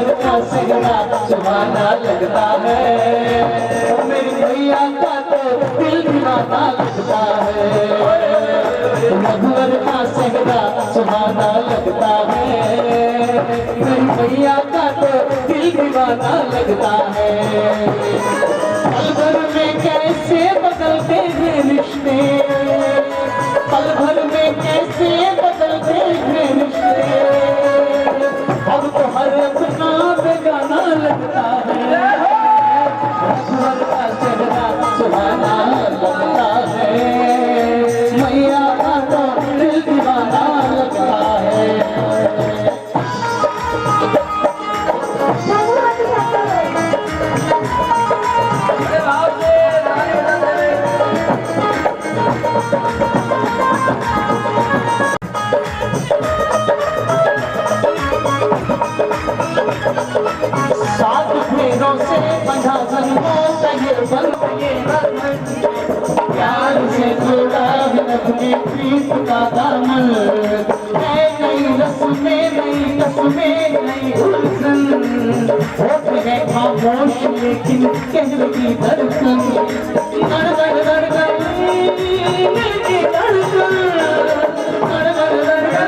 रघुवर का सेहरा सुहाना लगता है। मेरी मैया का तो दिल दीवाना लगता है। रघुवर का सेहरा सुहाना लगता है। मेरी मैया का तो दिल दीवाना लगता है। पल भर में कैसे बदलते हैं रिश्ते, पल भर में कैसे बदलते हैं रिश्ते। अब तो हर अपना बेगाना लगता है। रघुवर का चेहरा सुहाना लगता है। मैया का तो दिल दीवाना लगता है। सात फेरों से बंधा जन्मों का ये बंधन, प्यार से जोड़ा है अपने प्रीत का दामन। है नई रस्में नई कस्में नई उलझन, होते हैं खामोश लेकिन कहती धड़कन। धड़कन धड़कन दिल की धड़कन, धड़कन धड़कन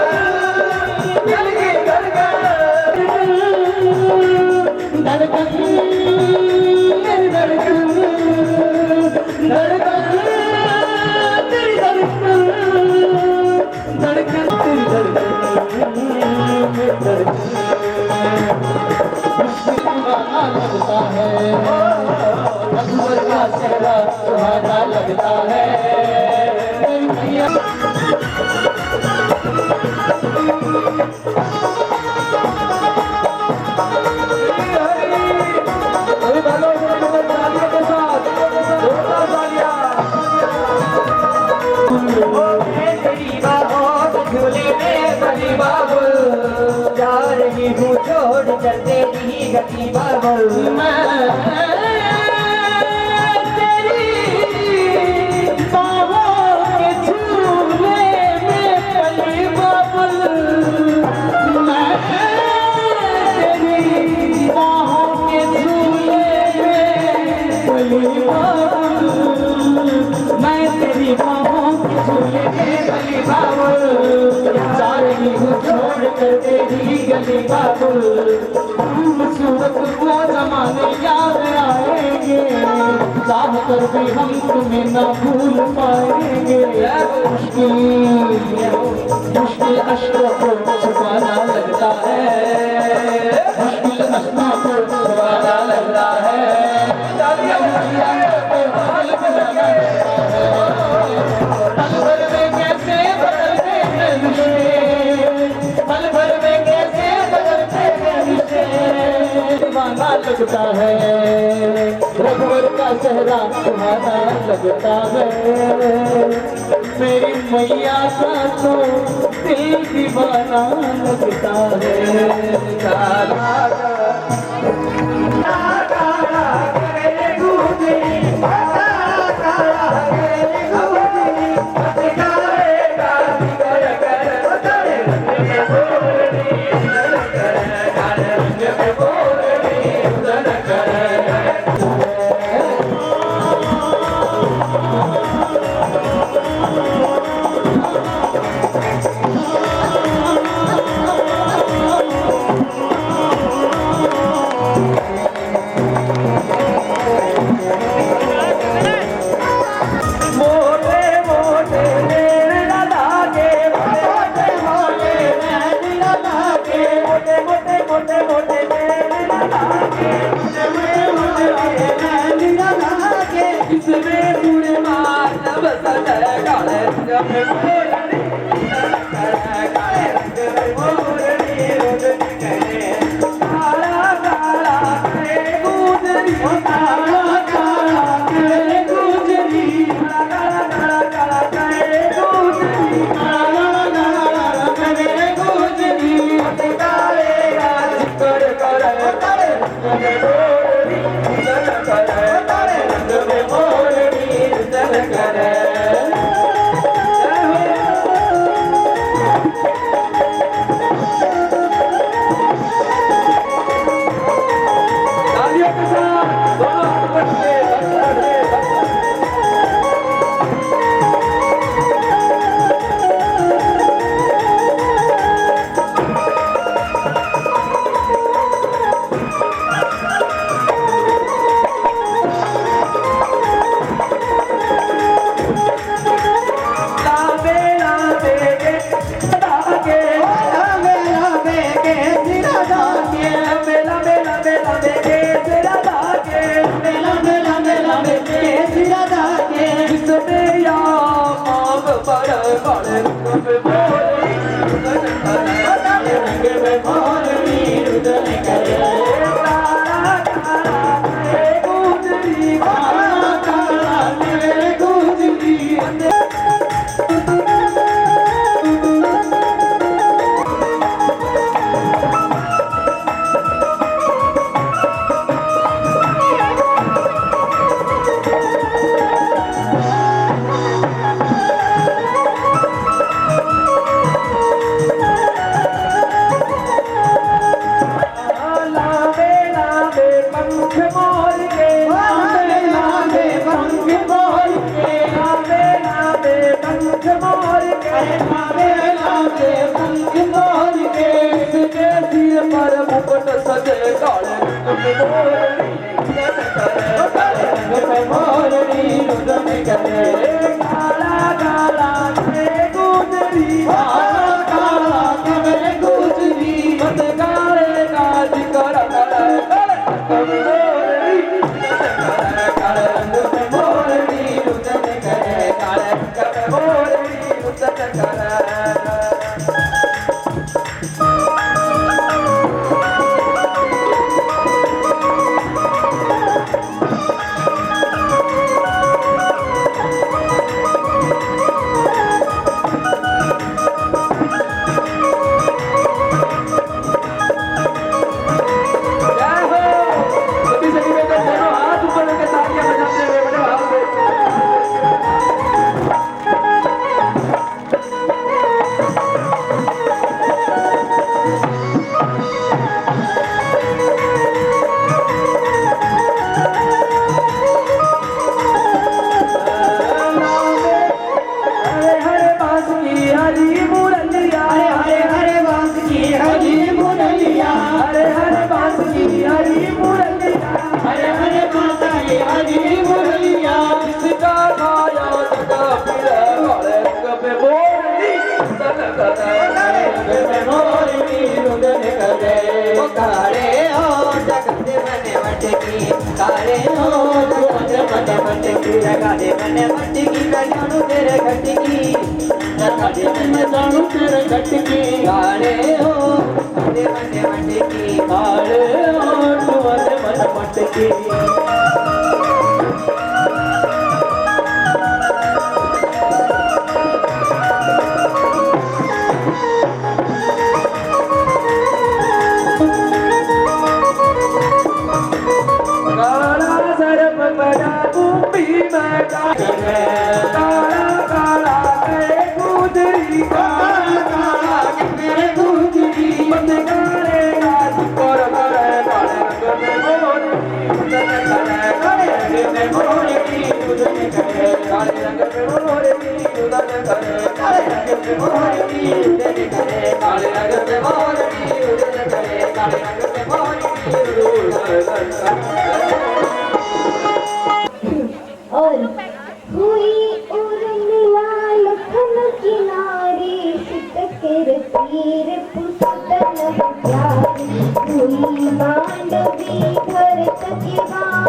दिल की धड़कन। धड़कन मेरी धड़कन, धड़कन तेरी धड़कन, धड़कन तेरी धड़कन, मेरी धड़कन। सुहाना लगता है। रघुवर का चेहरा सुहाना लगता है। मेरी मैया छोड़ कर तेरी गति बाबुल। तेरी बाहों के झूले में पली बाबुल। मैं तेरी बाहों के झूले में पली बाबुल। मैं तेरी बाहों के झूले में पली बाबुल। जा रही हूँ छोड़ कर तेरी गली बाबुल। खूबसूरत वो जमाने याद आएंगे, चाह कर भी हम तुम्हें ना भूल पाएंगे। मुश्किल अश्कों को छुपाना लगता है। मुश्किल अश्कों को छुपाना लगता है। पल भर में कैसे बदलते हैं रिश्ते, पल भर में कैसे बदलते हैं रिश्ते। दीवाना लगता है। रघुवर का चेहरा सुहाना लगता है। मेरी मैया का तो दिल दीवाना लगता है। लागे लागे पंख मोर के इसके सिर पर मुकुट सजे काले रंग पे मोरनी रुदन करे काला काला के गुजरी काला काला के गुजरी मत काले काज कर काले रंग पे मोरनी रुदन करे काले रंग पे मोरनी रुदन करे काले हो लगा दे मैंने मटकी जानो तेरे घटकी लगा दे मैं जानो तेरे घटकी काले हो मैंने मटकी काले हो तुझे मन मटकी और हुई उर्मिला लखन किनारे सितकर तीर पुस्तन प्यारी हुई मांडवी भरत के गाँव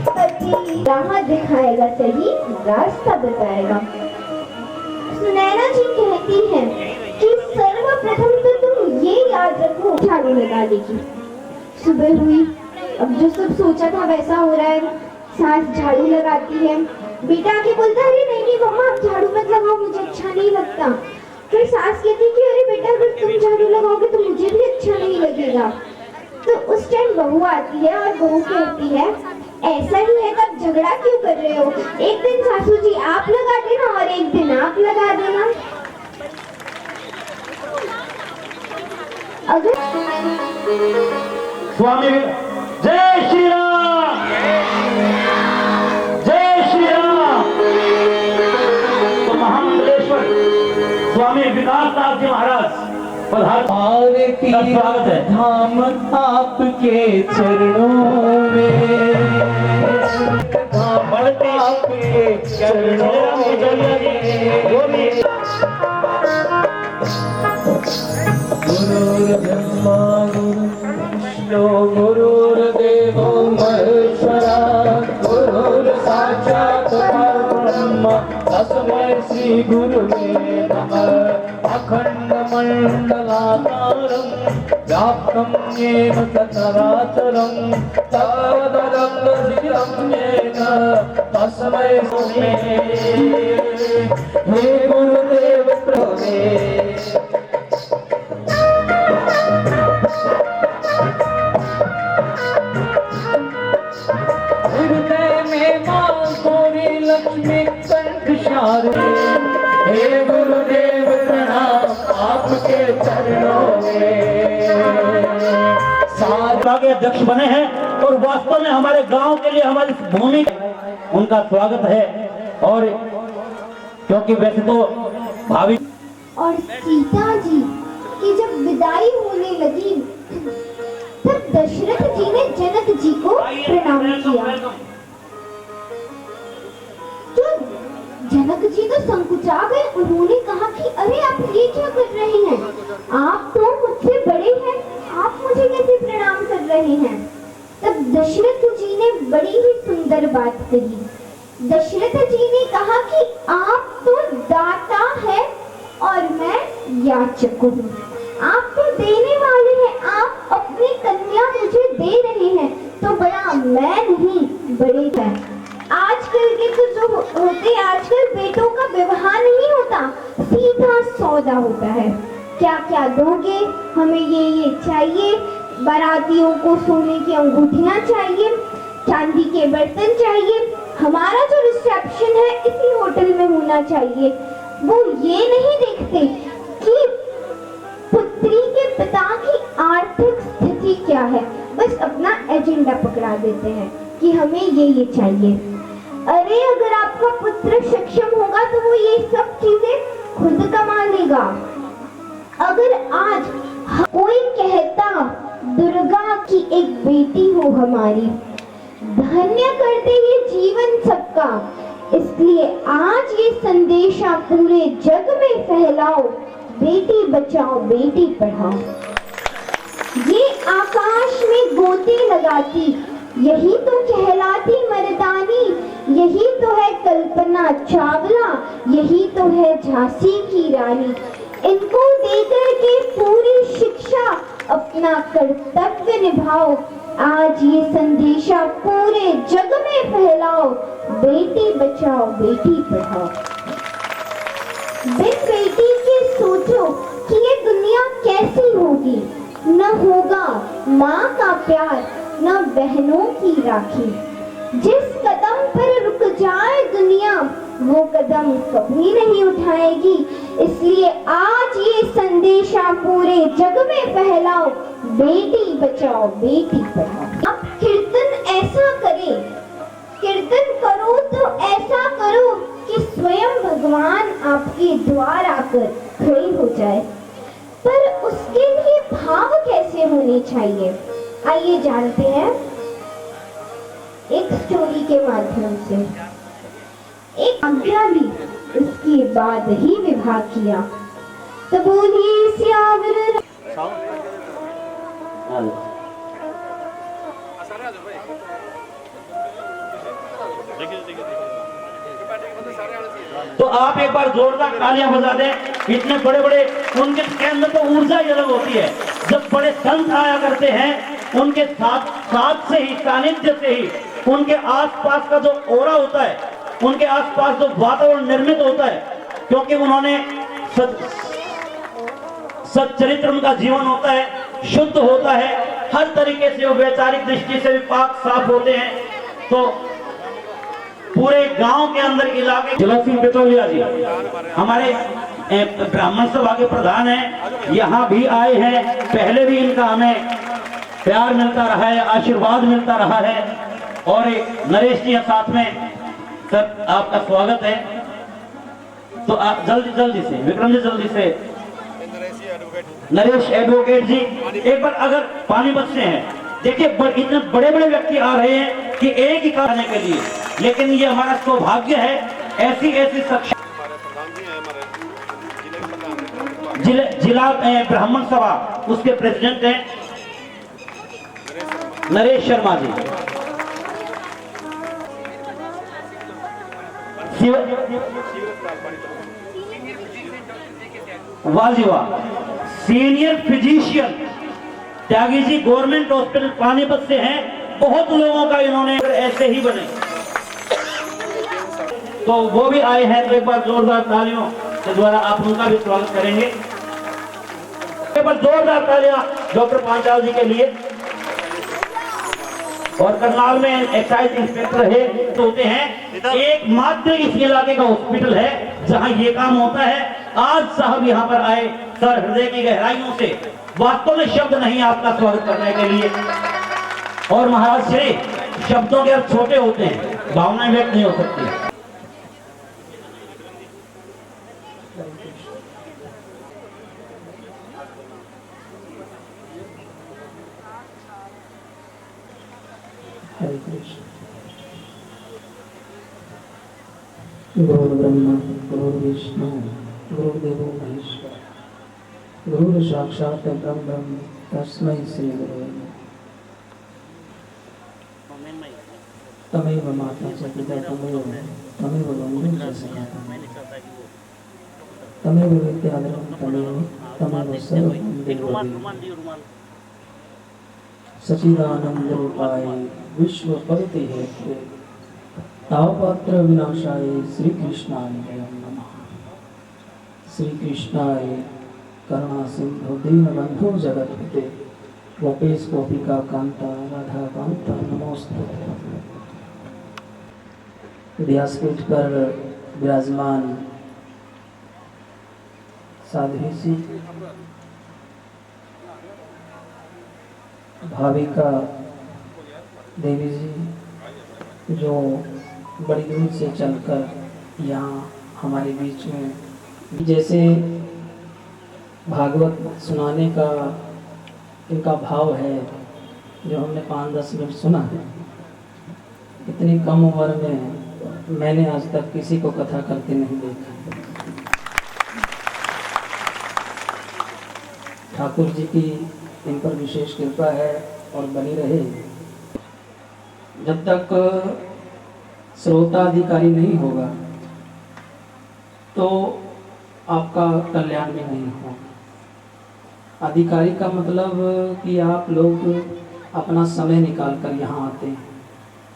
पति राह दिखाएगा सही रास्ता बताएगा। सुनैना जी कहती हैं कि सर्वप्रथम तो तुम ये याद रखो झाड़ू लगा देगी। सुबह हुई, अब जो सब सोचा था वैसा हो रहा है। सास झाड़ू लगाती है, बेटा आके बोलता है अरे नहीं मम्मा आप झाड़ू मत लगाओ मुझे अच्छा नहीं लगता। फिर सास कहती कि अरे बेटा अगर तुम झाड़ू लगाओगे तो मुझे भी अच्छा नहीं लगेगा। तो उस टाइम बहू आती है और बहू कहती है ऐसा ही है तब झगड़ा क्यों कर रहे हो, एक दिन सासू जी आप लगा देना और एक दिन आप लगा देना। अगर स्वामी जय श्री राम, जय श्री राम। तो महामंडलेश्वर स्वामी विकास दास जी महाराज आरती स्वागत है। धाम आपके चरणों में, धाम आपके चरणों में। गुरुर्ब्रह्मा गुरुर्विष्णु गुरुर्देवो महेश्वरा गुरुर्साक्षात् परब्रह्म तस्मै श्री गुरुवे नमः। अखण्डमण्डलाकारं व्याप्तं येन चराचरं तदनं दर्शितं येन तस्मै गुरुवे। हे गुरुदेव प्रभे हृदय में मां गौरी लक्ष्मी कंठ शारदे। हे गुरुदेव प्रणाम आपके चरणों में। सारे अध्यक्ष बने हैं और वास्तव में हमारे गांव के लिए हमारी भूमि उनका स्वागत है। और क्योंकि वैसे तो भावी और सीता जी की जब विदाई होने लगी तब दशरथ जी ने जनक जी को प्रणाम किया। तो जनक जी तो संकुचा गए। उन्होंने कहा कि अरे आप ये क्या कर रहे हैं, आप तो मुझसे बड़े हैं, आप मुझे कैसे प्रणाम कर रहे हैं। तब दशरथ जी ने बड़ी ही सुंदर बात कही। दशरथ जी ने कहा कि आप तो दाता है और मैं याचक हूँ। आप तो देने वाले हैं, आप अपनी कन्या मुझे दे रहे हैं, तो बड़ा मैं नहीं बड़े हैं। आजकल के तो जो होते हैं, आजकल बेटों का विवाह नहीं होता, सीधा सौदा होता है। क्या क्या दोगे, हमें ये चाहिए, बारातियों को सोने की अंगूठियां चाहिए, चांदी के बर्तन चाहिए, हमारा जो रिसेप्शन है इसी होटल में होना चाहिए। वो ये नहीं देखते कि पुत्री के पिता की आर्थिक स्थिति क्या है, बस अपना एजेंडा पकड़ा देते हैं कि हमें ये चाहिए। अरे अगर आपका पुत्र सक्षम होगा तो वो ये सब चीजें खुद कमा लेगा। अगर आज कोई कहता दुर्गा की एक बेटी हो हमारी, धन्य कर दे ये जीवन सबका। इसलिए आज ये संदेशा पूरे जग में फैलाओ, बेटी बचाओ बेटी पढ़ाओ। ये आकाश में गोते लगाती, यही तो कहलाती मर्दानी, यही तो है कल्पना चावला, यही तो है झांसी की रानी। इनको देकर के पूरी शिक्षा अपना कर्तव्य निभाओ। आज ये संदेशा पूरे जग में फैलाओ, बेटी बचाओ बेटी पढ़ाओ। बिन बेटी के सोचो कि ये दुनिया कैसी होगी। न होगा माँ का प्यार, न बहनों की राखी। जिस कदम पर रुक जाए दुनिया, वो कदम कभी नहीं उठाएगी। इसलिए आज ये संदेशा पूरे जग में फैलाओ, बेटी बचाओ बेटी पढ़ाओ। आप कीर्तन ऐसा करें, कीर्तन करो तो ऐसा करो कि स्वयं भगवान आपके द्वार आकर खड़े हो जाए। पर उसके लिए भाव कैसे होने चाहिए, आइए जानते हैं एक स्टोरी के माध्यम से। एक आज्ञा ली, उसके बाद ही विवाह किया। तो बोलिए सियावर। तो आप एक बार जोरदार तालियां बजा दें। इतने बड़े बड़े उनके अंदर तो ऊर्जा ही अलग होती है। जब बड़े संत आया करते हैं, उनके साथ से ही, सानिध्य से ही, उनके आसपास का जो ओरा होता है, उनके आसपास जो वातावरण निर्मित होता है, क्योंकि उन्होंने सच्चरित्र उनका जीवन होता है, शुद्ध होता है, हर तरीके से वो वैचारिक दृष्टि से भी पाक साफ होते हैं। तो पूरे गांव के अंदर इलाके जलत सिंह पितौलिया जी हमारे ब्राह्मण सभा के प्रधान हैं, यहाँ भी आए हैं। पहले भी इनका हमें प्यार मिलता रहा है, आशीर्वाद मिलता रहा है। और नरेश जी साथ में, सर आपका स्वागत है। तो आप जल्दी से विक्रम जी, जल्दी से नरेश एडवोकेट जी, एक बार अगर पानीपत से हैं, देखिए इतने बड़े बड़े व्यक्ति आ रहे हैं कि एक ही करने के लिए, लेकिन ये हमारा सौभाग्य है। ऐसी सक्षम जिला ब्राह्मण सभा उसके प्रेसिडेंट हैं नरेश शर्मा जी। वाह जी वाह। Senior physician Tyagi ji government hospital Panipat से हैं। बहुत लोगों का इन्होंने ऐसे ही बने, तो वो भी आए हैं। तो एक बार जोरदार तालियों के द्वारा आप उनका भी स्वागत करेंगे। एक बार जोरदार तालियां डॉक्टर पांचाल जी के लिए। और करनाल में एक्साइज इंस्पेक्टर है तो होते हैं, एकमात्र इस इलाके का हॉस्पिटल है जहां ये काम होता है। आज साहब यहाँ पर आए, सर हृदय की गहराइयों से वास्तव में शब्द नहीं आपका स्वागत करने के लिए। और महाराज श्री शब्दों के अर्थ छोटे होते हैं, भावनाएं व्यक्त नहीं हो सकती। हरे कृष्ण। गुरु ब्रह्मा गुरु विष्णु गुरुदेवो महेश्वर गुरु साक्षात् ब्रह्म तस्मै श्री गुरुवे नमः। तमेव माता च पिता तमेव बन्धुः च सखा तमेव विद्याधरं तमेव सर्वं देवदेवं सच्चिदानंद रूपाय विश्व पतिते हेतवे तावपात्र विनाशाय श्री कृष्णाय नमः। श्री कृष्णाय करुणा सिंधु दीनबंधु जगत्पते गोपेश गोपिका कांता राधा कांता नमोस्तुते। व्यासपीठ पर विराजमान साध्वी जी, भाविका देवी जी, जो बड़ी दूर से चलकर यहाँ हमारे बीच में जैसे भागवत सुनाने का इनका भाव है, जो हमने 5-10 मिनट सुना है। इतनी कम उम्र में मैंने आज तक किसी को कथा करते नहीं देखा। ठाकुर जी की इन पर विशेष कृपा है और बनी रहे। जब तक श्रोताधिकारी नहीं होगा तो आपका कल्याण भी नहीं होगा। अधिकारी का मतलब कि आप लोग अपना समय निकाल कर यहाँ आते हैं,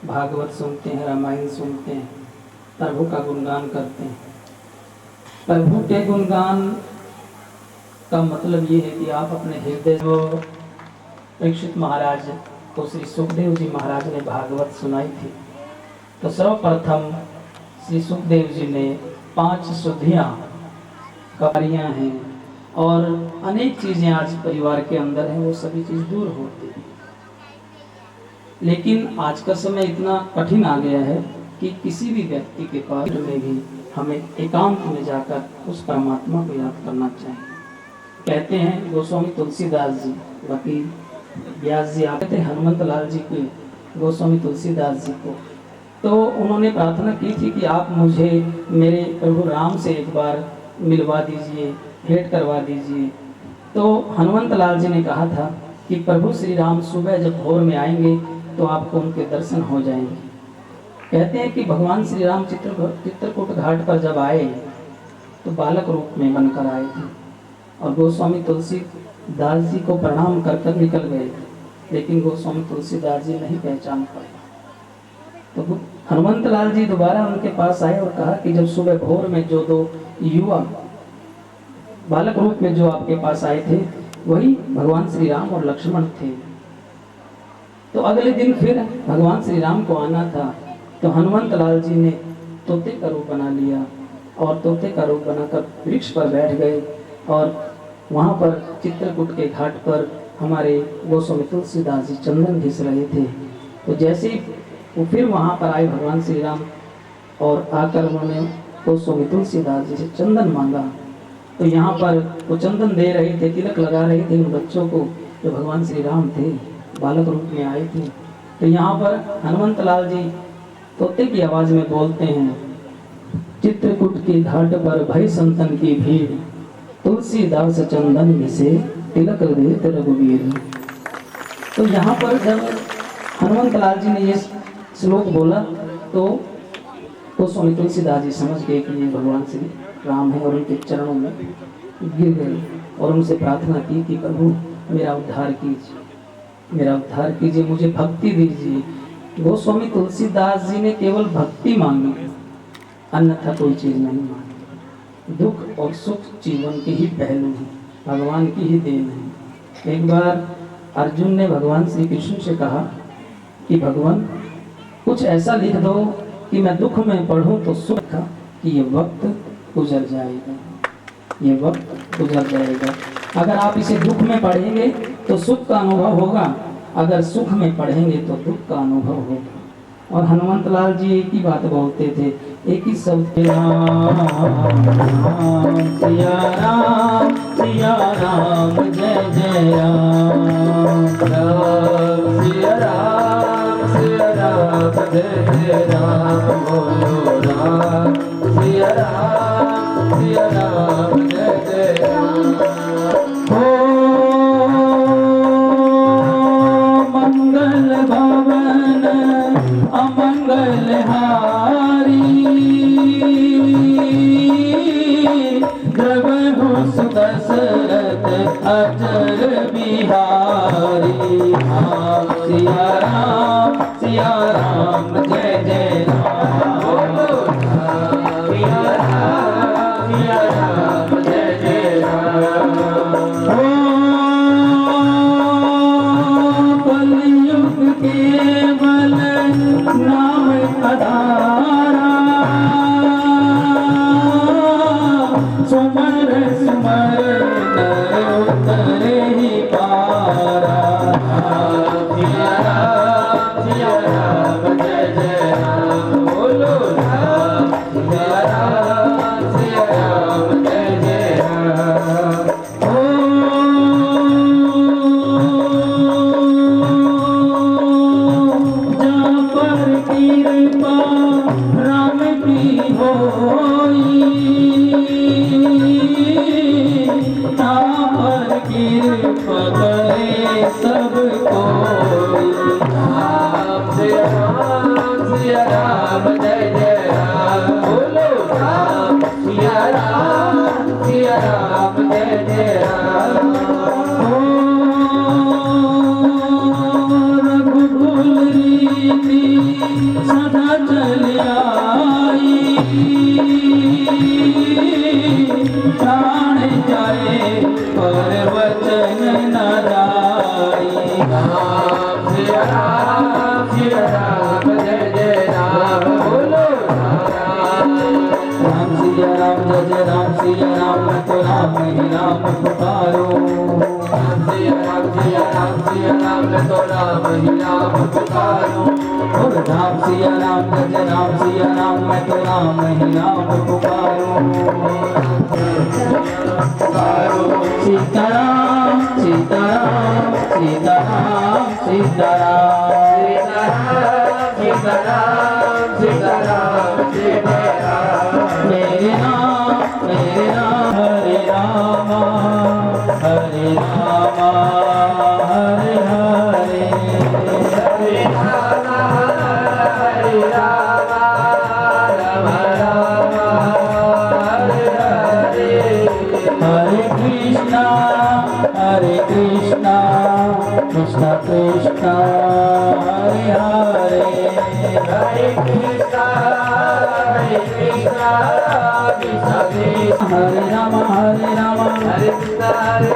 भागवत सुनते हैं, रामायण सुनते हैं, प्रभु का गुणगान करते हैं। प्रभु के गुणगान का मतलब ये है कि आप अपने हृदय को परीक्षित महाराज को श्री सुखदेव जी महाराज ने भागवत सुनाई थी, तो सर्वप्रथम श्री सुखदेव जी ने 5 शुद्धियाँ कार्याँ हैं और अनेक चीज़ें आज परिवार के अंदर हैं, वो सभी चीज़ दूर होती है। लेकिन आज का समय इतना कठिन आ गया है कि किसी भी व्यक्ति के पास में भी हमें एकांत में जाकर उस परमात्मा को याद करना चाहिए। कहते हैं गोस्वामी तुलसीदास जी, बाकी व्यास जी आते थे हनुमंत लाल जी के गोस्वामी तुलसीदास जी को, तो उन्होंने प्रार्थना की थी कि आप मुझे मेरे प्रभु राम से एक बार मिलवा दीजिए, भेंट करवा दीजिए। तो हनुमंत लाल जी ने कहा था कि प्रभु श्री राम सुबह जब भोर में आएंगे तो आपको उनके दर्शन हो जाएंगे। कहते हैं कि भगवान श्री राम चित्रकूट घाट पर जब आए तो बालक रूप में बनकर आए थे और गोस्वामी तुलसीदास जी को प्रणाम कर कर निकल गए थे, लेकिन गोस्वामी तुलसीदास जी नहीं पहचान पाए। तो हनुमंत लाल जी दोबारा उनके पास आए और कहा कि जब सुबह भोर में जो 2 युवा बालक रूप में जो आपके पास आए थे वही भगवान श्री राम और लक्ष्मण थे। तो अगले दिन फिर भगवान श्री राम को आना था, तो हनुमंत लाल जी ने तोते का रूप बना लिया और तोते का रूप बनाकर वृक्ष पर बैठ गए और वहाँ पर चित्रकूट के घाट पर हमारे गोस्वामी तुलसीदास जी चंदन घिस रहे थे। तो जैसे ही वो फिर वहाँ पर आए भगवान श्री राम और आकर उन्होंने गोस्वामी तुलसीदास जी से चंदन मांगा, तो यहाँ पर वो चंदन दे रहे थे, तिलक लगा रहे थे उन बच्चों को जो भगवान श्री राम थे, बालक रूप में आए थे। तो यहाँ पर हनुमंत लाल जी तोते की आवाज में बोलते हैं, चित्रकूट के घाट पर भय संतन की भीड़, तुलसीदास चंदन घिसे तिलक देत रघुवीर। तो यहाँ पर जब हनुमंत लाल जी ने ये श्लोक बोला तो गोस्वामी तुलसीदास जी समझ गए कि ये भगवान श्री राम है और उनके चरणों में गिर गए और उनसे प्रार्थना की कि प्रभु मेरा उद्धार कीजिए, मेरा उद्धार कीजिए, मुझे भक्ति दीजिए। गोस्वामी तुलसीदास जी ने केवल भक्ति मांगी, अन्यथा कोई चीज नहीं मांगी। दुख और सुख जीवन के ही पहलू हैं, भगवान की ही देन है। एक बार अर्जुन ने भगवान श्री कृष्ण से कहा कि भगवान कुछ ऐसा लिख दो कि मैं दुख में पढ़ूं तो सुख का कि ये वक्त गुजर जाएगा, ये वक्त गुजर जाएगा। अगर आप इसे दुख में पढ़ेंगे तो सुख का अनुभव होगा, अगर सुख में पढ़ेंगे तो दुख का अनुभव होगा। और हनुमंत लाल जी एक ही बात बोलते थे, एक ही शब्द, सिया राम जय जय राम, सिया राम जय जय राम बोलो राम सिया राम जय जय राम। हो मंगल भवन अमंगल हारी द्रवहु सुदशरथ अजर बिहारी। राम सिया राम जय जय राम बोलो सिया राम जय जय राम। कलयुग केवल नाम आधारा सुमर सुमर नर उतरे ही पारा। सिया राम जय जय राम बोलो सिया राम जय जय राम। जहाँ पर कृपा राम की होई तहाँ पर कृपा करे सब कोई। सिया राम जय जय राम बोलो सिया राम जय जय राम। रघुकुल रीति सदा चल आई प्राण जाए पर वचन न जाई। सिया राम जय जय राम बोलो राम सिया राम जय जय राम सिया राम मैं तो राम ही राम पुकारो। सिया राम मैं तो राम ही राम पुकारो। और राम सिया राम जय जय राम सिया राम मैं तो राम ही राम पुकारो। सीताराम सीताराम सीताराम सीताराम सीताराम जय जय राम। मेरे राम हरे रामा हरे रामा हरे हरे हरे राम राम राम हरे हरे। हरे कृष्णा कृष्णा कृष्णा हरे हरे हरे कृष्णा कृष्णा कृष्णा हरे राम हरे कृष्णा हरे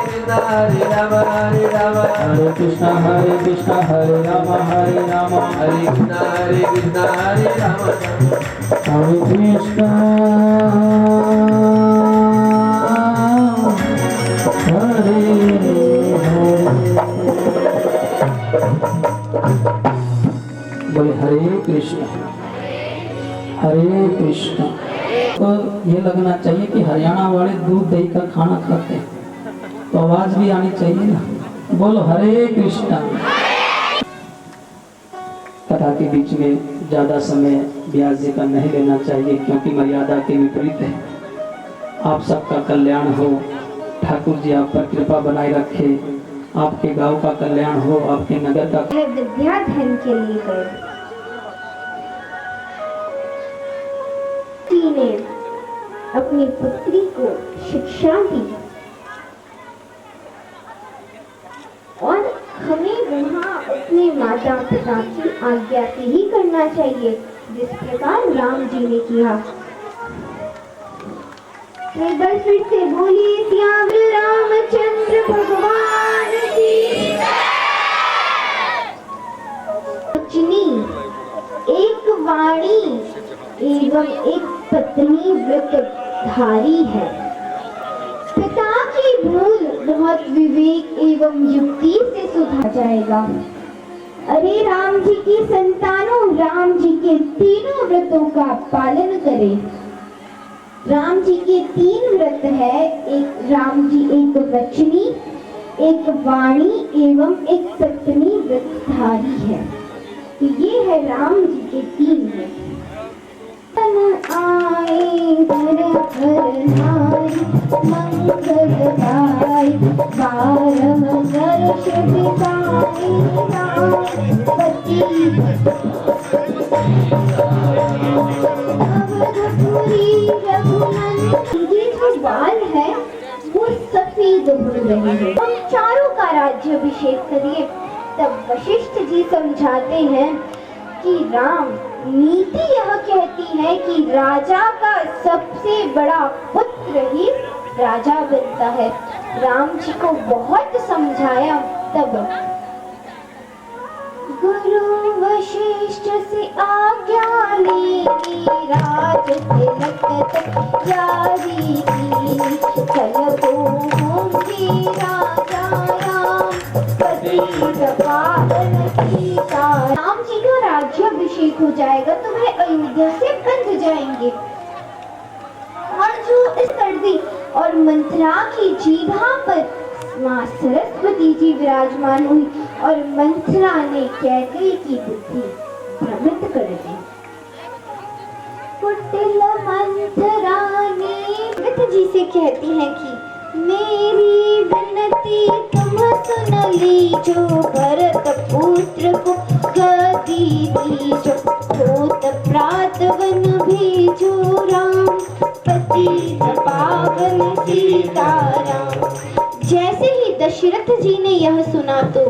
राम हरे कृष्णा हरे राम हरे राम हरे कृष्णा हरे राम हरे कृष्णा हरे बोले हरे कृष्ण तो ये लगना चाहिए कि हरियाणा वाले दूध दही का खाना खाते हैं तो आवाज भी आनी चाहिए ना। बोलो हरे कृष्णा। कथा के बीच में ज्यादा समय व्यास जी का नहीं लेना चाहिए क्योंकि मर्यादा के विपरीत है। आप सबका कल्याण हो, ठाकुर जी आप पर कृपा बनाए रखे, आपके गांव का कल्याण हो, आपके नगर का। विद्याधन के लिए गए ने अपनी पुत्री को शिक्षा दी और हमें वहाँ अपने माता पिता की आज्ञा से ही करना चाहिए जिस प्रकार राम जी ने किया। एक बार फिर से बोलिए श्याम रामचंद्र भगवान की वचनी एक वाणी एवं एक पत्नी व्रतधारी है। पिता की भूल बहुत विवेक एवं युक्ति से सुधार जाएगा। अरे राम जी की संतानों, राम जी के तीनों व्रतों का पालन करें। राम जी के 3 व्रत है। एक राम जी एक वचनी, एक वाणी एवं एक पत्नी व्रतधारी है। तो ये है है राम जी के 3 हैं। आए घर घर नारी मंगलदाई 12 वर्ष बिताए रामपति। अवधपुरी रघुनंदन। ये जो बाल है वो सफेद हो रहे हैं। हम चारों का राज्याभिषेक करिए। तब वशिष्ठ जी समझाते हैं कि राम, नीति यह कहती है कि राजा का सबसे बड़ा पुत्र ही राजा बनता है। राम जी को बहुत समझाया। तब गुरु वशिष्ठ से आज्ञा लेनी राज तिलक तैयारी की। कल को होंगे राजा राम पति पावन सीता। राम जी का राज्याभिषेक हो जाएगा तो वह अयोध्या से बंध जाएंगे। और जो इस सर्दी और मंथरा की जीभा पर माँ सरस्वती जी विराजमान हुई और मंथरा ने कैकेयी की बुद्धि भ्रमित कर दी। कुटिल मंथरा ने जी से कहती है कि मेरी विनती तुम सुन लीजो। भरत पुत्र को गद्दी दीजो। होत प्रात वन भेजो राम पति पावन सीताराम। जैसे ही दशरथ जी ने यह सुना तो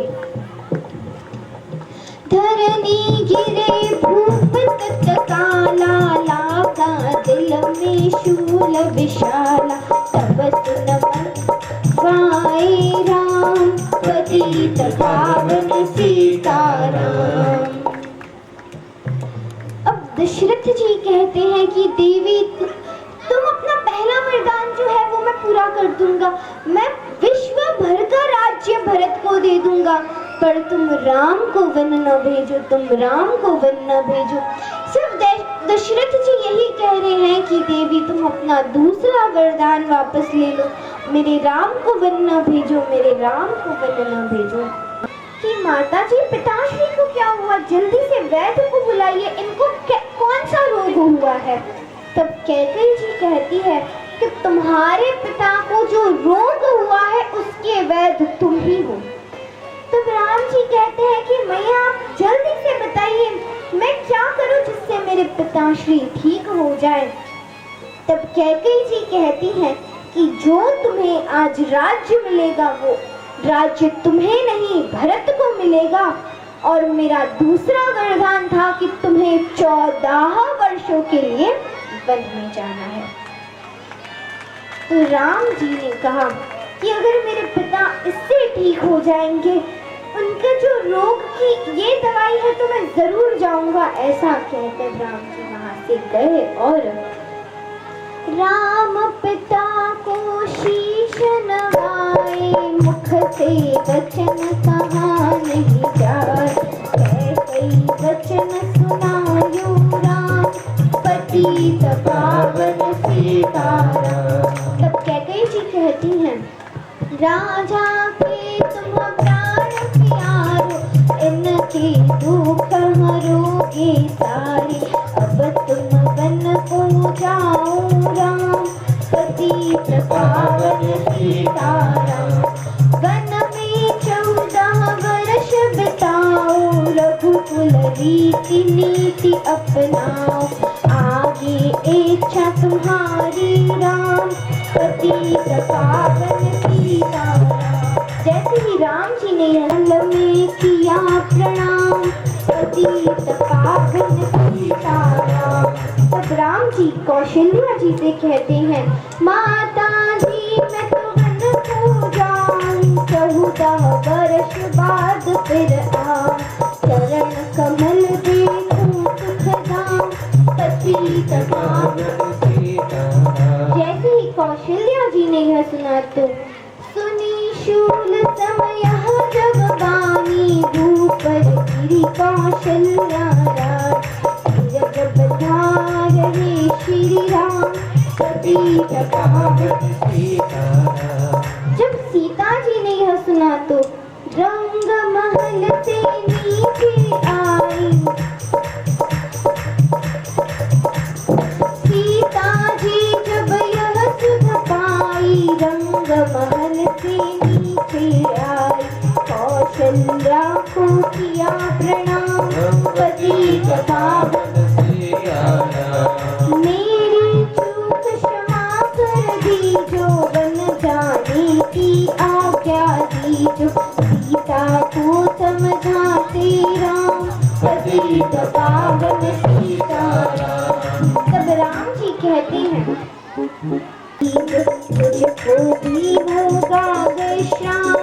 धरनी गिरे भूप तत्काला। लागा दिल में शूल विशाला। तब सुन वाए राम पतित पावन सीताराम। अब दशरथ जी कहते हैं कि देवी तुम अपना पहला वरदान जो है वो मैं पूरा कर दूंगा। मैं विश्व भर का राज्य भरत को दे दूंगा। पर तुम राम को वन न भेजो। तुम राम को वन न भेजो। सिर्फ दशरथ जी यही कह रहे हैं कि देवी तुम अपना दूसरा वरदान वापस ले लो। मेरे राम को वन न भेजो। मेरे राम को वन न भेजो। कि माता जी पिताश्री को क्या हुआ? जल्दी से वैद्य को बुलाइए। इनको कौन सा रोग हुआ है? तब कैकेयी जी कहती है कि तुम्हारे पिता को जो रोग हुआ है उसके वैद्य तुम ही हो। तब राम जी कहते हैं कि मैया आप जल्दी से बताइए मैं क्या करूं जिससे मेरे पिताश्री ठीक हो जाए। तब कैकेयी जी कहती हैं कि जो तुम्हें आज राज्य मिलेगा वो राज्य तुम्हें नहीं भरत को मिलेगा। और मेरा दूसरा वरदान था कि तुम्हें 14 वर्षों के लिए वन में जाना है। तो राम जी ने कहा कि अगर मेरे पिता इससे ठीक हो जाएंगे, उनका जो रोग की ये दवाई है तो मैं जरूर जाऊंगा। ऐसा कहकर राम जी वहां से गए और राम पिता को शीश नवाए। मुख से वचन कहा नहीं जाए। कई वचन सुनायो राम पतित पावन सीताराम। तब कैकेयी जी कहती हैं राजा के तुम प्राण प्यारो। इनके दुख हरोगे सारे। अब तुम वन को जाओ राम पतित पावन सीताराम। वन में 14 वर्ष बिताओ। रघुकुल रीति नीति अपनाओ। आगे इच्छा तुम्हारी राम पतित पावन सीताराम। जैसे ही राम जी ने हल में किया प्रणाम पतित पावन सीताराम। तब राम जी कौशल्या जी से कहते हैं माता जी मैं तो वन को जाऊं। 14 वर्ष बाद फिर आऊं। चरण कमल देखूं सुखधाम पतित पावन सीताराम। जैसे ही कौशल्या जी ने यह सुना तो सुनी शूल समय जगबानी। ऊपर गिरी कौशल्या राज। जग बधार रे श्री राम पतित पावन सीताराम। जब सीता जी ने यह सुना तो रंग महल से नीचे आई। पतित पावन सियाराम। मेरी चूक क्षमा कर दीजो, बन जाने की आज्ञा दीजो, सीता को समझाते राम पतित पावन सीताराम। तब राम जी कहते हैं मुझको भी होगा विश्राम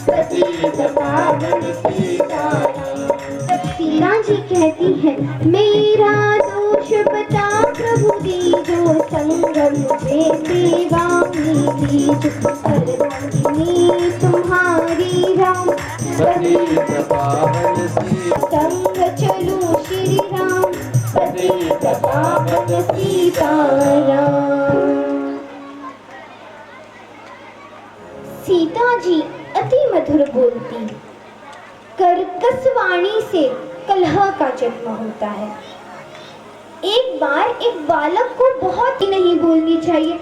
पतित पावन सीताराम। तब सीता जी कहती है मेरा दोष बता प्रभु दीजो, संगम से सेवा में दीजो, अर्धांगिनी तुम्हारी राम पतित पावन संग चलो श्री राम पतित पावन सीताराम। सीता जी अति मधुर बोलती, कर्कश वाणी से कलह का जन्म होता है। एक बार एक बालक को बहुत ही नहीं बोलनी चाहिए,